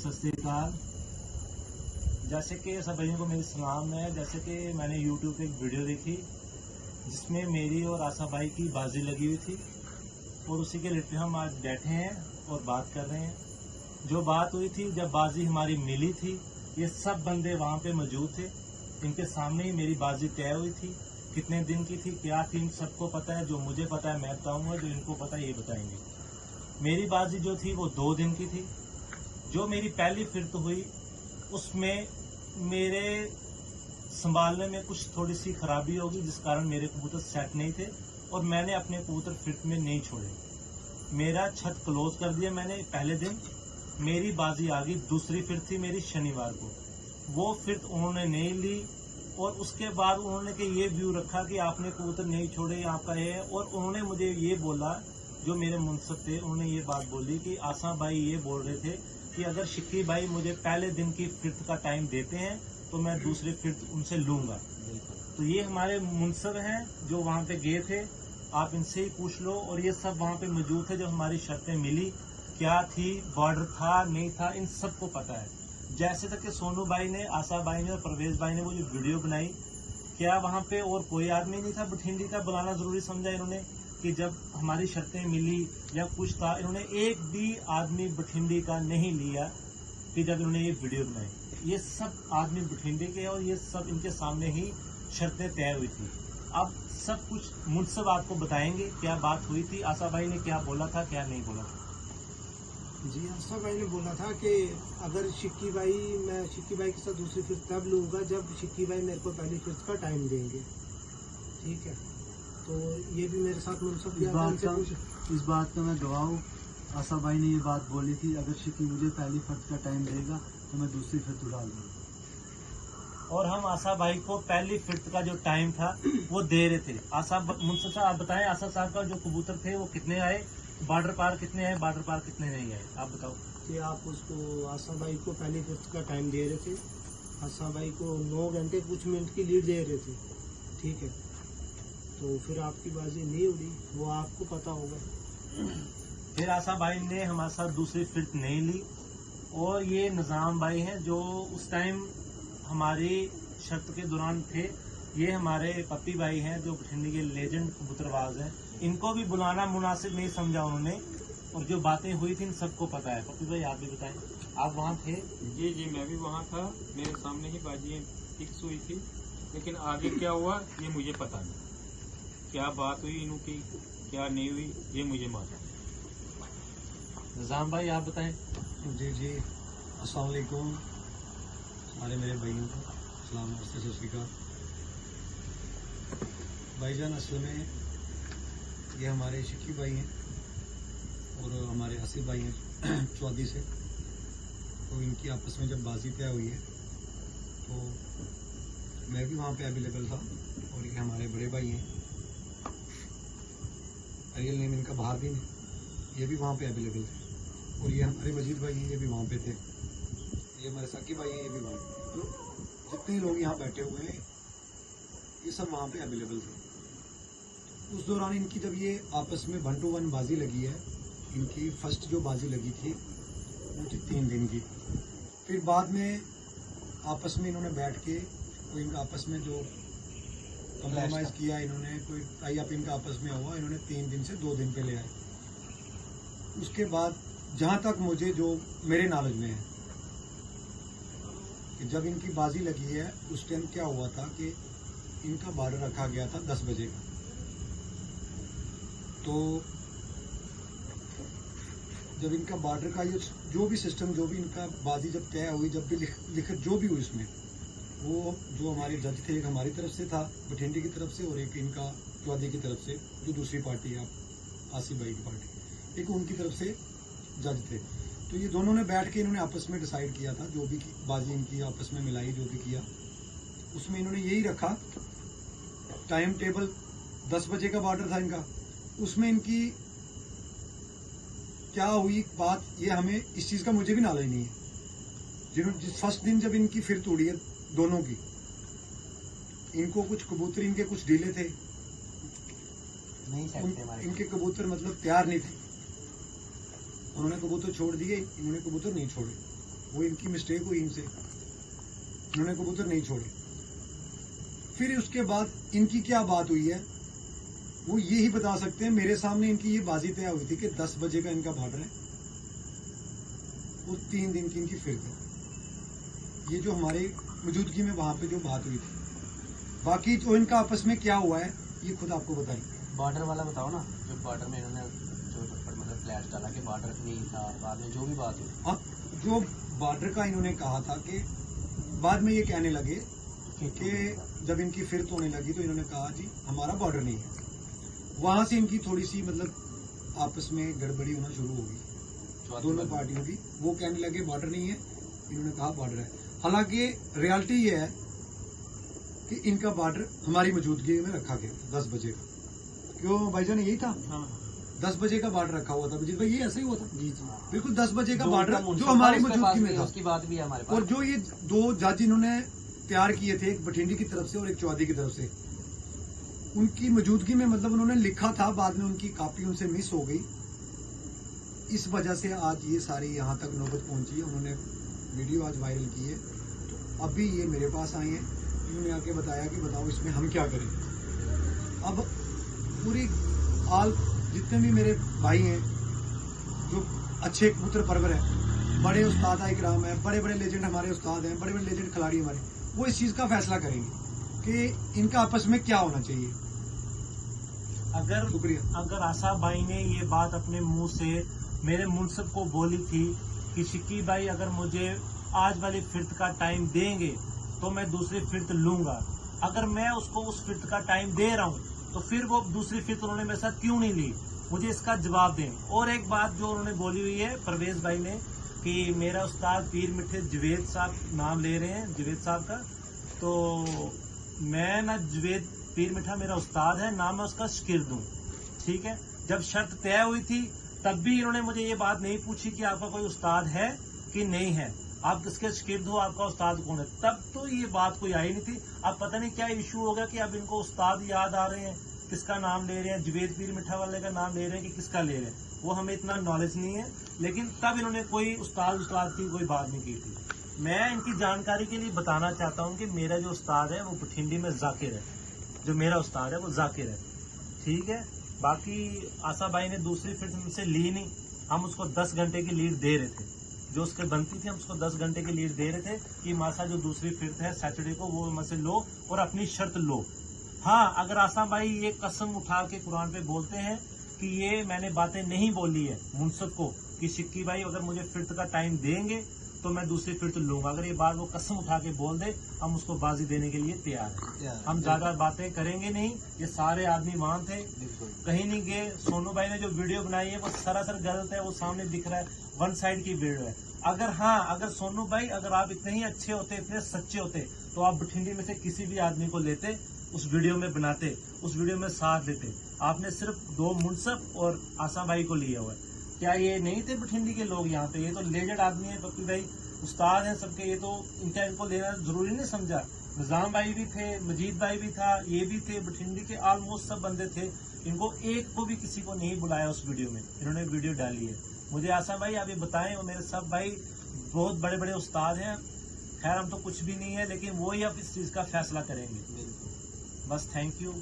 सत श्री अकाल। जैसे कि सब भाइयों को मेरी सलाम है। जैसे कि मैंने YouTube पे एक वीडियो देखी जिसमें मेरी और आशा भाई की बाजी लगी हुई थी और उसी के रिलेटेड हम आज बैठे हैं और बात कर रहे हैं। जो बात हुई थी जब बाजी हमारी मिली थी, ये सब बंदे वहाँ पे मौजूद थे। इनके सामने ही मेरी बाजी तय हुई थी। कितने दिन की थी, क्या थी, सबको पता है। जो मुझे पता है मैं बताऊंगा, जो इनको पता है ये बताएंगे। मेरी बाजी जो थी वो 2 दिन की थी। जो मेरी पहली फिरत हुई उसमें मेरे संभालने में कुछ थोड़ी सी खराबी होगी, जिस कारण मेरे कबूतर सेट नहीं थे और मैंने अपने कबूतर फिरत में नहीं छोड़े। मेरा छत क्लोज कर दिया मैंने पहले दिन। मेरी बाजी आ गई, दूसरी फिरत थी मेरी शनिवार को। वो फिरत उन्होंने नहीं ली और उसके बाद उन्होंने के ये व्यू रखा कि आपने कबूतर नहीं छोड़े, आपका है। और उन्होंने मुझे ये बोला, जो मेरे मुंसब थे, उन्होंने ये बात बोली कि आशा भाई ये बोल रहे थे कि अगर शिक्की भाई मुझे पहले दिन की फिरत का टाइम देते हैं तो मैं दूसरी फिरत उनसे लूंगा। तो ये हमारे मुंसब हैं जो वहाँ पे गए थे, आप इनसे ही पूछ लो। और ये सब वहाँ पे मौजूद थे। जो हमारी शर्तें मिली, क्या थी, बॉर्डर था नहीं था, इन सबको पता है। जैसे तक कि सोनू भाई ने, आशा भाई ने और परवेज भाई ने वो जो वीडियो बनाई, क्या वहाँ पे और कोई आदमी नहीं था बठिंडी का? बुलाना जरूरी समझा इन्होंने कि जब हमारी शर्तें मिली या कुछ था, इन्होंने एक भी आदमी बठिंडी का नहीं लिया कि जब इन्होंने ये वीडियो बनाई। ये सब आदमी बठिंडी के और ये सब इनके सामने ही शर्तें तय हुई थी। अब सब कुछ मुझसे आपको बताएंगे क्या बात हुई थी, आशा भाई ने क्या बोला था, क्या नहीं बोला था। जी, आशा भाई ने बोला था कि अगर शिक्की भाई, मैं शिक्की भाई के साथ दूसरी फिरत तब लूँगा जब शिक्की भाई मेरे को पहली फिरत का टाइम देंगे। ठीक है, तो ये भी मेरे साथ मुंसब इस बात का मैं गवाह हूँ। आशा भाई ने ये बात बोली थी, अगर शिक्की मुझे पहली फिरत का टाइम देगा तो मैं दूसरी फिरत उड़ा लूँगा। और हम आशा भाई को पहली फिरत का जो टाइम था वो दे रहे थे। आशा मुंसब साहब आप बताएं, आशा साहब का जो कबूतर थे वो कितने आए, बॉर्डर पार कितने आए, बॉर्डर पार कितने नहीं आए, आप बताओ। कि आप उसको, आशा भाई को पहली फिरत का टाइम दे रहे थे। आशा भाई को 9 घंटे कुछ मिनट की लीड दे रहे थे। ठीक है, तो फिर आपकी बाजी नहीं उड़ी, वो आपको पता होगा। फिर आशा भाई ने हमारे साथ दूसरी फिरत नहीं ली। और ये निजाम भाई हैं जो उस टाइम हमारी शर्त के दौरान थे। ये हमारे पप्पी भाई हैं जो बठिंडी के लेजेंड कबूतरबाज हैं। इनको भी बुलाना मुनासिब नहीं समझा उन्होंने। और जो बातें हुई थी इन सबको पता है। पप्पी भाई आप भी बताएं, आप वहाँ थे? जी, मैं भी वहाँ था। मेरे सामने ही बाजी फिक्स हुई थी, लेकिन आगे क्या हुआ ये मुझे पता नहीं। क्या बात हुई इनकी, क्या नहीं हुई, ये मुझे मालूम। निजाम भाई आप बताएं। जी, अस्सलाम वालेकुम सारे मेरे भाइयों को सलाम, नमस्ते, सत श्री अकाल। भाईजान, असल में ये हमारे शिक्की भाई हैं और हमारे आसिफ भाई हैं चौधरी से। तो इनकी आपस में जब बाजी तय हुई है तो मैं भी वहाँ पे अवेलेबल था और ये हमारे बड़े भाई हैं, रियल नेम इनका बहारदीन है, ये भी वहाँ पे अवेलेबल थे। और ये हमारे मजीद भाई हैं, ये भी वहाँ पे थे। ये हमारे साकी भाई हैं, ये भी वहाँ पे। तो जितने लोग यहाँ बैठे हुए हैं ये सब वहाँ पे अवेलेबल थे। उस दौरान इनकी जब ये आपस में 1 to 1 बाजी लगी है, इनकी फर्स्ट जो बाजी लगी थी वो थी 3 दिन की। फिर बाद में आपस में इन्होंने बैठ के कोई इनका आपस में जो कम्प्रोमाइज़ किया, इन्होंने कोई टाई अप इनका आपस में हुआ, इन्होंने 3 दिन से 2 दिन पे ले आए। उसके बाद जहाँ तक मुझे जो मेरे नॉलेज में है कि जब इनकी बाजी लगी है उस टाइम क्या हुआ था कि इनका बॉर्डर रखा गया था 10 बजे का। तो जब इनका बॉर्डर का ये जो भी सिस्टम, जो भी इनका बाजी जब तय हुई, जब भी लिखत जो भी हुई इसमें, वो जो हमारे जज थे, एक हमारी तरफ से था बठिंडी की तरफ से और एक इनका चौधरी की तरफ से, जो दूसरी पार्टी है आसिफ भाई की पार्टी, एक उनकी तरफ से जज थे। तो ये दोनों ने बैठ के इन्होंने आपस में डिसाइड किया था, जो भी बाजी इनकी आपस में मिलाई, जो भी किया उसमें इन्होंने यही रखा। टाइम टेबल 10 बजे का बॉर्डर था इनका, उसमें इनकी क्या हुई बात, ये हमें इस चीज़ का मुझे भी नॉलेज नहीं है। जिस फर्स्ट दिन जब इनकी फिरत उड़ी है दोनों की, इनको कुछ कबूतर, इनके कुछ ढीले थे, इनके कबूतर मतलब तैयार नहीं थे, उन्होंने कबूतर छोड़ दिए, इन्होंने कबूतर नहीं छोड़े। वो इनकी मिस्टेक हुई इनसे, इन्होंने कबूतर नहीं छोड़े। फिर उसके बाद इनकी क्या बात हुई है वो ये ही बता सकते हैं। मेरे सामने इनकी ये बाजी तय हुई थी कि 10 बजे का इनका बॉर्डर है और 3 दिन की इनकी फिर है। ये जो हमारे मौजूदगी में वहां पे जो बात हुई थी, बाकी तो इनका आपस में क्या हुआ है ये खुद आपको बताइए। बॉर्डर वाला बताओ ना, जो बॉर्डर में इन्होंने जो मतलब फ्लैश डाला कि बॉर्डर नहीं था, बाद में जो भी बात हुई। अब जो बॉर्डर का इन्होंने कहा था कि बाद में ये कहने लगे कि जब इनकी फिरत होने लगी तो इन्होंने कहा जी हमारा बॉर्डर नहीं है। वहां से इनकी थोड़ी सी मतलब आपस में गड़बड़ी होना शुरू हो गई दोनों पार्टियों की। वो कहने लगे बॉर्डर नहीं है, इन्होंने कहा बॉर्डर है। हालांकि रियलिटी ये है कि इनका बॉर्डर हमारी मौजूदगी में रखा गया 10 बजे का। क्यों भाईजान यही था? 10 बजे का बॉर्डर रखा हुआ था अभिजीत भाई, ये ऐसे ही हुआ था जी जी, बिल्कुल 10 बजे का जो बॉर्डर उनका जो हमारी उसके पास मौजूदगी भी- में था। उसकी बात भी है हमारे पास। और जो ये 2 जज इन्होंने तैयार किए थे, एक बठिंडी की तरफ से और एक चौधरी की तरफ से, उनकी मौजूदगी में मतलब उन्होंने लिखा था, बाद में उनकी कॉपी उनसे मिस हो गई। इस वजह से आज ये सारी यहाँ तक नौबत पहुंची है। उन्होंने वीडियो आज वायरल की है, तो अभी ये मेरे पास आए हैं, इन्होंने आके बताया कि बताओ इसमें हम क्या करें। अब पूरी आल जितने भी मेरे भाई हैं जो अच्छे कबूतर परवर है, बड़े उस्ताद इकराम है, बड़े बड़े लेजेंड हमारे उस्ताद हैं, बड़े बड़े लेजेंड खिलाड़ी हमारे, वो इस चीज़ का फैसला करेंगे कि इनका आपस में क्या होना चाहिए। शुक्रिया। अगर आशा भाई ने ये बात अपने मुंह से मेरे मुनसब को बोली थी कि शिक्की भाई अगर मुझे आज वाली फिरत का टाइम देंगे तो मैं दूसरी फिरत लूंगा, अगर मैं उसको उस फिरत का टाइम दे रहा हूँ तो फिर वो दूसरी फिरत उन्होंने मेरे साथ क्यों नहीं ली, मुझे इसका जवाब दें। और एक बात जो उन्होंने बोली हुई है परवेज भाई ने कि मेरा उस्ताद पीर मिठे जवेद साहब नाम ले रहे हैं, जवेद साहब का, तो मैं ना जवेद पीर मिठा मेरा उस्ताद है ना, मैं उसका शिकिर दूं। ठीक है, जब शर्त तय हुई थी तब भी इन्होंने मुझे ये बात नहीं पूछी कि आपका कोई उस्ताद है कि नहीं है, आप किसके शिकिर हो, आपका उस्ताद कौन है, तब तो ये बात कोई आई नहीं थी। अब पता नहीं क्या इशू हो गया कि अब इनको उस्ताद याद आ रहे हैं, किसका नाम ले रहे हैं, जवेद पीर मिठा वाले का नाम ले रहे हैं कि किसका ले रहे हैं, वो हमें इतना नॉलेज नहीं है। लेकिन तब इन्होंने कोई उस्ताद की कोई बात नहीं की थी। मैं इनकी जानकारी के लिए बताना चाहता हूँ कि मेरा जो उस्ताद है वो बठिंडी में जाकिर है, जो मेरा उस्ताद है वो जाकिर है। ठीक है, बाकी आशा भाई ने दूसरी फिर हमसे ली नहीं, हम उसको 10 घंटे की लीड दे रहे थे, जो उसके बनती थी हम उसको 10 घंटे की लीड दे रहे थे कि मासा जो दूसरी फिरत है सैटरडे को वो हमसे लो और अपनी शर्त लो। हाँ, अगर आशा भाई ये कसम उठा के कुरान पे बोलते हैं कि ये मैंने बातें नहीं बोली है मुनसब को कि शिक्की भाई अगर मुझे फिरत का टाइम देंगे तो मैं दूसरी फिरत लूंगा, अगर ये बात वो कसम उठा के बोल दे हम उसको बाजी देने के लिए तैयार हैं। हम ज्यादा बातें करेंगे नहीं, ये सारे आदमी वहां थे, कहीं नहीं गए। सोनू भाई ने जो वीडियो बनाई है वो सरासर गलत है, वो सामने दिख रहा है, वन साइड की वीडियो है। अगर सोनू भाई अगर आप इतने ही अच्छे होते, इतने सच्चे होते तो आप बठिंडी में से किसी भी आदमी को लेते, उस वीडियो में बनाते, उस वीडियो में साथ देते। आपने सिर्फ 2 मुनसब और आशा भाई को लिया हुआ है। क्या ये नहीं थे बठिंडी के लोग यहाँ पे? ये तो लेजेंड आदमी है, पप्पी भाई उस्ताद हैं सबके, ये तो इनको लेना जरूरी नहीं समझा। निजाम भाई भी थे, मजीद भाई भी था, ये भी थे, बठिंडी के ऑलमोस्ट सब बंदे थे। इनको एक को भी किसी को नहीं बुलाया उस वीडियो में, इन्होंने वीडियो डाली है। मुझे आशा भाई आप ये बताएं, और मेरे सब भाई बहुत बड़े बड़े उस्ताद हैं, खैर हम तो कुछ भी नहीं है, लेकिन वो ही अब इस चीज का फैसला करेंगे। बस थैंक यू।